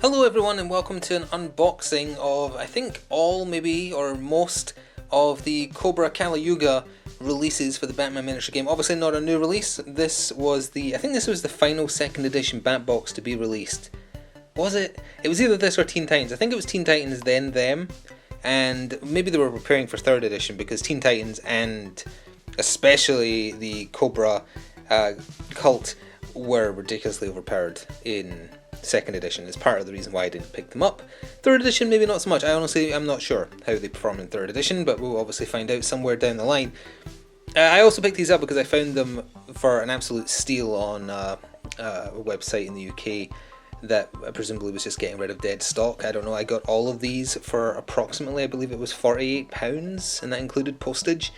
Hello everyone and welcome to an unboxing of, I think all maybe or most of the Kobra Kali Yuga releases for the Batman miniature game. Obviously not a new release, this was the, I think this was the final second edition Bat box to be released. Was it? It was either this or Teen Titans. I think it was Teen Titans then them, and maybe they were preparing for 3rd edition because Teen Titans and especially the Cobra cult were ridiculously overpowered in 2nd edition. Is part of the reason why I didn't pick them up. 3rd edition maybe not so much. I'm not sure how they perform in 3rd edition, but we'll obviously find out somewhere down the line. I also picked these up because I found them for an absolute steal on a website in the UK that presumably was just getting rid of dead stock. I don't know, I got all of these for approximately, I believe it was £48, and that included postage.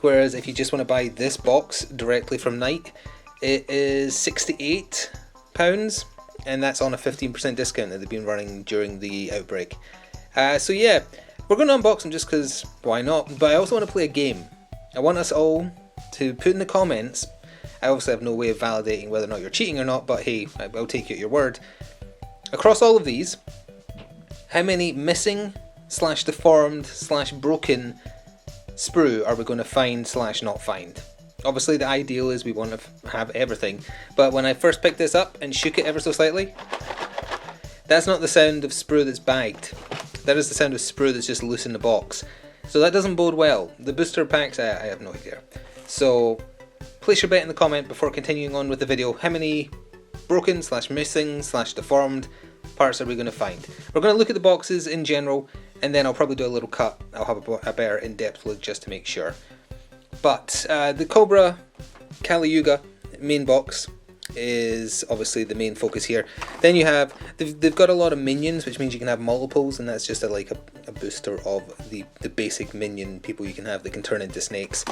Whereas if you just want to buy this box directly from Night, it is £68, and that's on a 15% discount that they've been running during the outbreak. So yeah, we're going to unbox them just because, why not? But I also want to play a game. I want us all to put in the comments. I obviously have no way of validating whether or not you're cheating or not, but hey, I'll take you at your word. Across all of these, how many missing / deformed / broken sprue are we going to find / not find? Obviously the ideal is we want to have everything, but when I first picked this up and shook it ever so slightly, that's not the sound of sprue that's bagged. That is the sound of sprue that's just loose in the box. So that doesn't bode well. The booster packs, I have no idea. So place your bet in the comment before continuing on with the video. How many broken / missing / deformed parts are we going to find? We're going to look at the boxes in general, and then I'll probably do a little cut. I'll have a better in-depth look just to make sure. But the Kobra Kali Yuga main box is obviously the main focus here. Then you have, they've got a lot of minions, which means you can have multiples, and that's just like a booster of the basic minion people you can have that can turn into snakes.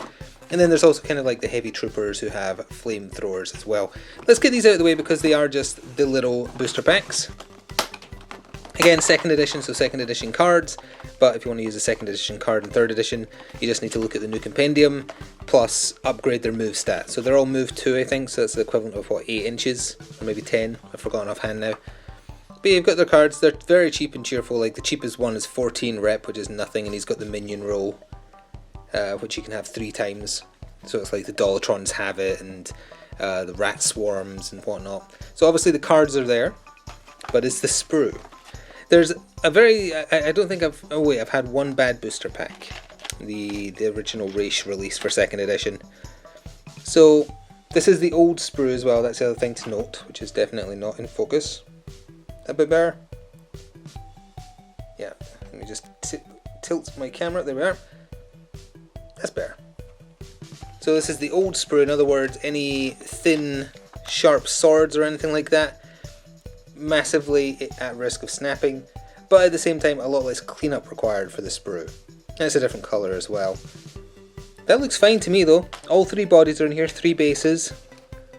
And then there's also kind of like the heavy troopers who have flamethrowers as well. Let's get these out of the way because they are just the little booster packs. Again, 2nd edition, so 2nd edition cards, but if you want to use a 2nd edition card in 3rd edition, you just need to look at the new compendium, plus upgrade their move stat. So they're all move 2, I think, so that's the equivalent of, what, 8 inches, or maybe 10, I've forgotten offhand now. But yeah, you've got their cards, they're very cheap and cheerful. Like the cheapest one is 14 rep, which is nothing, and he's got the minion roll, which you can have 3 times. So it's like the Dollatrons have it, and the rat swarms and whatnot. So obviously the cards are there, but it's the sprue. There's a very, I don't think I've had one bad booster pack. The original race release for 2nd edition. So this is the old sprue as well, that's the other thing to note, which is definitely not in focus. A bit better? Yeah, let me just tilt my camera, there we are. That's better. So this is the old sprue, in other words, any thin, sharp swords or anything like that, massively at risk of snapping, but at the same time a lot less cleanup required for the sprue. That's a different colour as well. That looks fine to me though. All 3 bodies are in here, 3 bases.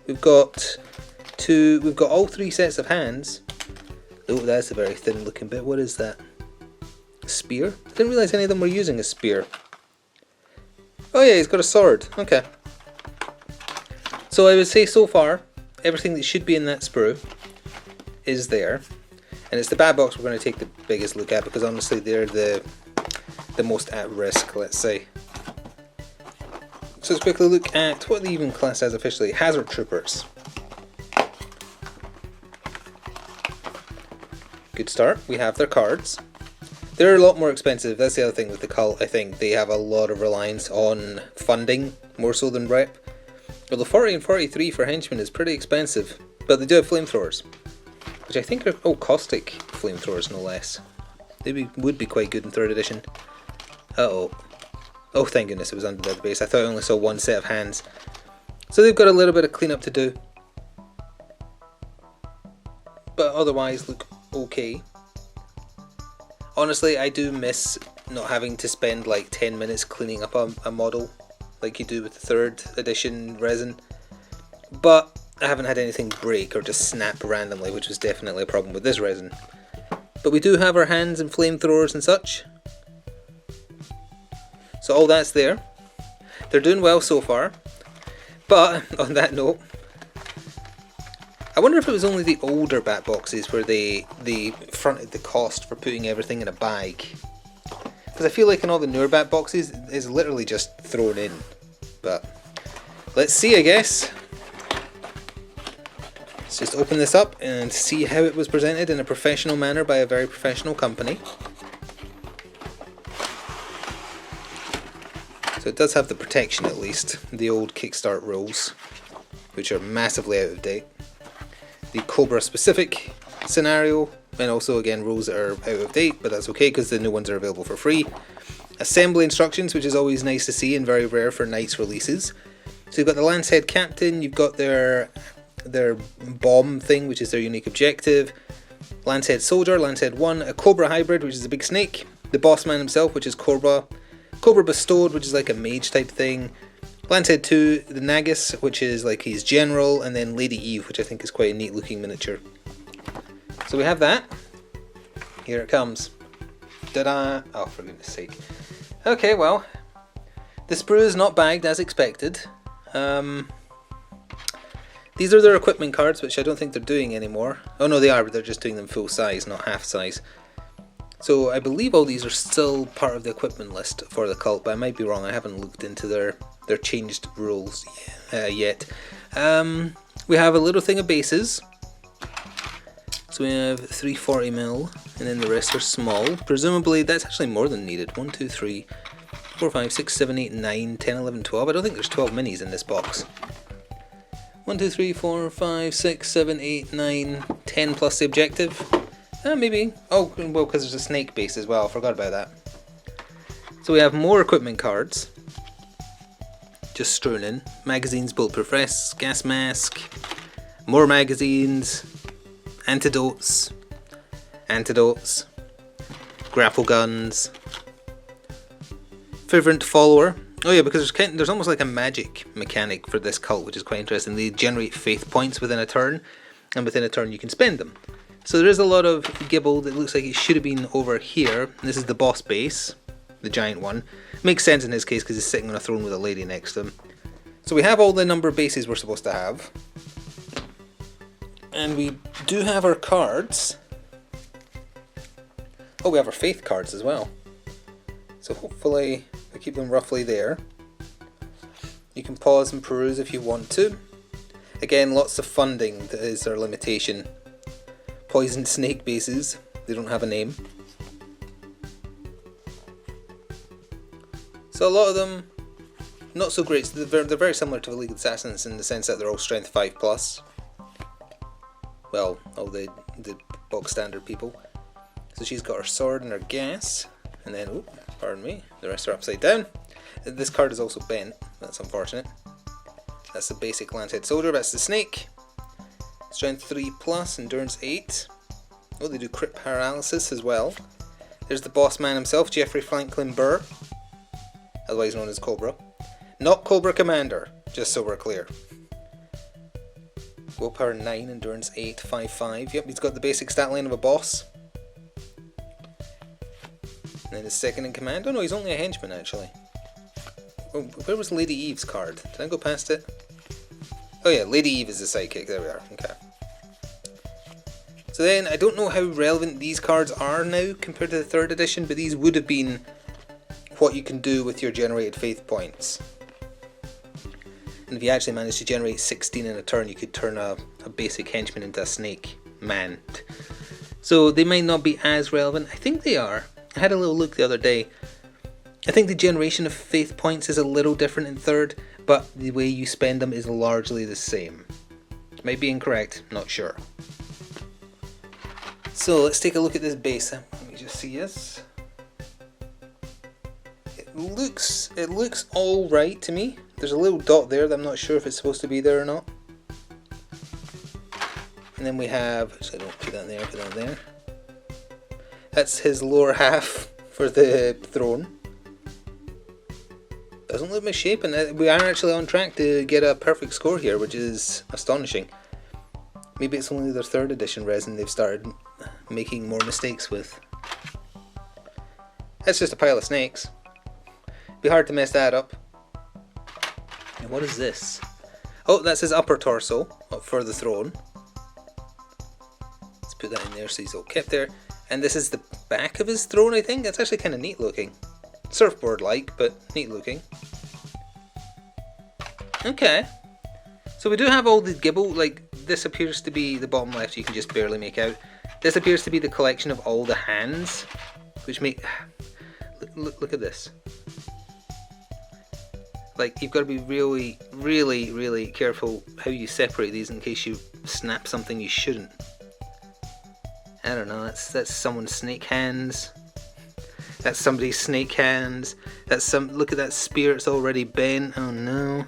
We've got all 3 sets of hands. Oh, that's a very thin looking bit. What is that? A spear? I didn't realise any of them were using a spear. Oh yeah, he's got a sword. Okay. So I would say so far, everything that should be in that sprue is there, and it's the bad box we're going to take the biggest look at because honestly they're the most at risk, let's say. So let's quickly look at what they even class as officially. Hazard Troopers. Good start. We have their cards. They're a lot more expensive. That's the other thing with the cult. I think they have a lot of reliance on funding more so than rep. Well, the 40 and 43 for henchmen is pretty expensive, but they do have flamethrowers, which I think are caustic flamethrowers no less. They would be quite good in 3rd edition. Uh-oh. Oh, thank goodness it was under the base. I thought I only saw one set of hands. So they've got a little bit of cleanup to do, but otherwise look okay. Honestly, I do miss not having to spend like 10 minutes cleaning up a model like you do with the 3rd edition resin, but I haven't had anything break or just snap randomly, which was definitely a problem with this resin. But we do have our hands and flamethrowers and such. So all that's there. They're doing well so far. But on that note, I wonder if it was only the older bat boxes where they fronted the cost for putting everything in a bag. Because I feel like in all the newer bat boxes, it's literally just thrown in. But let's see, I guess. Let's just open this up and see how it was presented in a professional manner by a very professional company. So it does have the protection at least, the old Kickstart rules, which are massively out of date. The Cobra specific scenario, and also again rules that are out of date, but that's okay because the new ones are available for free. Assembly instructions, which is always nice to see and very rare for Knights releases. So you've got the Lancehead Captain, you've got their bomb thing, which is their unique objective, Lancehead Soldier, Lancehead 1, a Cobra Hybrid, which is a big snake, the boss man himself, which is Cobra, Cobra Bestowed, which is like a mage type thing, Lancehead 2, the Nagus, which is like his general, and then Lady Eve, which I think is quite a neat looking miniature. So we have that. Here it comes. Ta-da! Oh, for goodness sake. Okay, well, the sprue is not bagged as expected. These are their equipment cards, which I don't think they're doing anymore. Oh no, they are, but they're just doing them full size, not half size. So I believe all these are still part of the equipment list for the cult, but I might be wrong. I haven't looked into their changed rules yet. We have a little thing of bases. So we have 340mm, and then the rest are small. Presumably that's actually more than needed. 1, 2, 3, 4, 5, 6, 7, 8, 9, 10, 11, 12. I don't think there's 12 minis in this box. 1, 2, 3, 4, 5, 6, 7, 8, 9, 10 plus the objective. Maybe. Oh, well, because there's a snake base as well. I forgot about that. So we have more equipment cards. Just strewn in. Magazines, bulletproof vests, gas mask, more magazines, antidotes, grapple guns, fervent follower. Oh yeah, because there's almost like a magic mechanic for this cult, which is quite interesting. They generate faith points within a turn, and within a turn you can spend them. So there is a lot of gibble that looks like it should have been over here. This is the boss base, the giant one. Makes sense in his case because he's sitting on a throne with a lady next to him. So we have all the number of bases we're supposed to have. And we do have our cards. Oh, we have our faith cards as well. So hopefully we keep them roughly there. You can pause and peruse if you want to. Again, lots of funding, that is their limitation. Poison snake bases, they don't have a name. So a lot of them, not so great. They're very similar to the League of Assassins in the sense that they're all strength 5+. Well, all the bog standard people. So she's got her sword and her gas, and then, oh, pardon me, the rest are upside down. This card is also bent, that's unfortunate. That's the basic Lancehead Soldier, that's the snake. Strength 3+, endurance 8. Oh, they do crit paralysis as well. There's the boss man himself, Jeffrey Franklin Burr, otherwise known as Cobra. Not Cobra Commander, just so we're clear. Willpower 9, endurance 8, 5. Yep, he's got the basic stat line of a boss. And then his second in command. Oh no, he's only a henchman actually. Oh, where was Lady Eve's card? Did I go past it? Oh yeah, Lady Eve is the sidekick. There we are. Okay. So then, I don't know how relevant these cards are now compared to the 3rd edition, but these would have been what you can do with your generated faith points. And if you actually managed to generate 16 in a turn, you could turn a basic henchman into a snake man. So they might not be as relevant. I think they are. I had a little look the other day. I think the generation of faith points is a little different in 3rd, but the way you spend them is largely the same. Might be incorrect, not sure. So let's take a look at this base. Let me just see this. It looks alright to me. There's a little dot there that I'm not sure if it's supposed to be there or not. And then we have, actually don't put that there, put that there. That's his lower half for the throne. Doesn't look misshapen. We are actually on track to get a perfect score here, which is astonishing. Maybe it's only their 3rd edition resin they've started making more mistakes with. That's just a pile of snakes. Be hard to mess that up. And what is this? Oh, that's his upper torso up for the throne. put that in there so he's all kept there. And this is the back of his throne, I think. That's actually kind of neat looking. Surfboard-like, but neat looking. Okay. So we do have all the gibble, like this appears to be the bottom left, you can just barely make out. This appears to be the collection of all the hands, which make... Look at this. Like, you've got to be really, really, really careful how you separate these in case you snap something you shouldn't. I don't know, that's someone's snake hands. That's somebody's snake hands. That's some... Look at that spear, it's already bent. Oh no.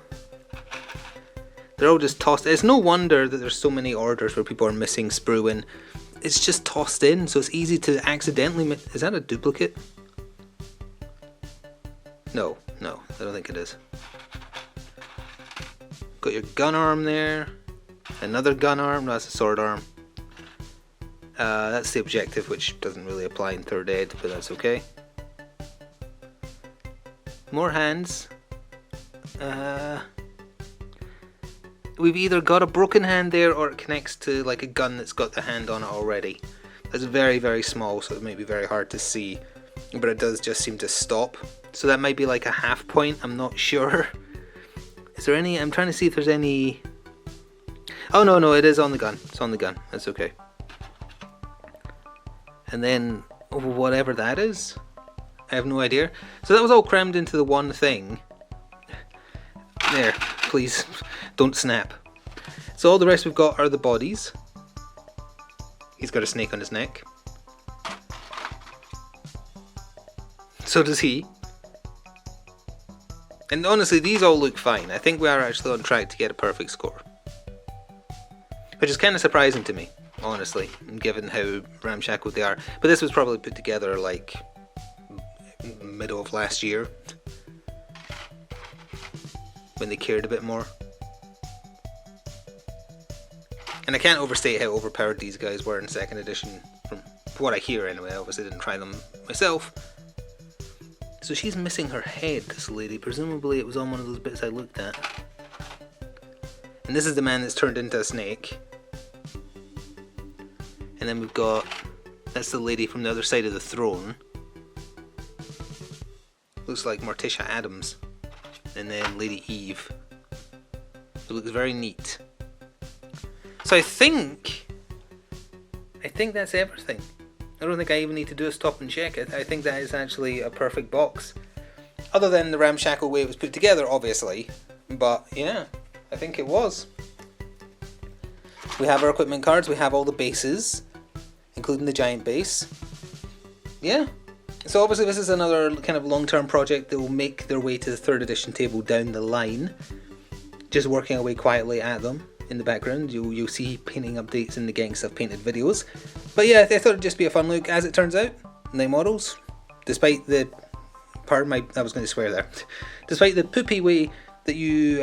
They're all just tossed. It's no wonder that there's so many orders where people are missing sprue in. It's just tossed in, so it's easy to accidentally... Is that a duplicate? No, I don't think it is. Got your gun arm there. Another gun arm. No, that's a sword arm. That's the objective, which doesn't really apply in Third Ed, but that's okay. More hands. We've either got a broken hand there or it connects to like a gun that's got the hand on it already. It's very, very small, so it may be very hard to see, but it does just seem to stop. So that might be like a half point, I'm not sure. Is there any... I'm trying to see if there's any... Oh no, it is on the gun. It's on the gun, that's okay. And then whatever that is, I have no idea. So that was all crammed into the one thing. There, please, don't snap. So all the rest we've got are the bodies. He's got a snake on his neck. So does he. And honestly, these all look fine. I think we are actually on track to get a perfect score. Which is kind of surprising to me, honestly, given how ramshackle they are. But this was probably put together like middle of last year, when they cared a bit more. And I can't overstate how overpowered these guys were in second edition, from what I hear anyway. I obviously didn't try them myself. So she's missing her head, this lady. Presumably it was on one of those bits I looked at. And this is the man that's turned into a snake. And then we've got... That's the lady from the other side of the throne. Looks like Morticia Adams. And then Lady Eve. It looks very neat. So I think that's everything. I don't think I even need to do a stop and check. I think that is actually a perfect box. Other than the ramshackle way it was put together, obviously. But yeah, I think it was. We have our equipment cards, we have all the bases, including the giant base. Yeah. So obviously this is another kind of long-term project that will make their way to the 3rd edition table down the line. Just working away quietly at them in the background. You'll see painting updates in the Gang Stuff Painted videos. But yeah, I thought it'd just be a fun look. As it turns out, the models, despite the... Pardon my... I was going to swear there. Despite the poopy way that you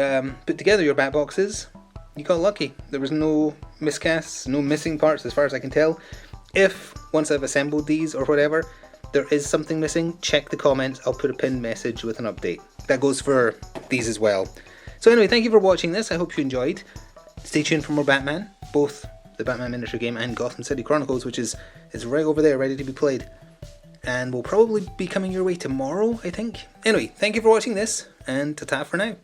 put together your bat boxes, you got lucky. There was no miscasts, no missing parts as far as I can tell. If, once I've assembled these or whatever, there is something missing, check the comments. I'll put a pinned message with an update. That goes for these as well. So anyway, thank you for watching this. I hope you enjoyed. Stay tuned for more Batman, both the Batman miniature game and Gotham City Chronicles, which is right over there, ready to be played. And will probably be coming your way tomorrow, I think. Anyway, thank you for watching this, and ta-ta for now.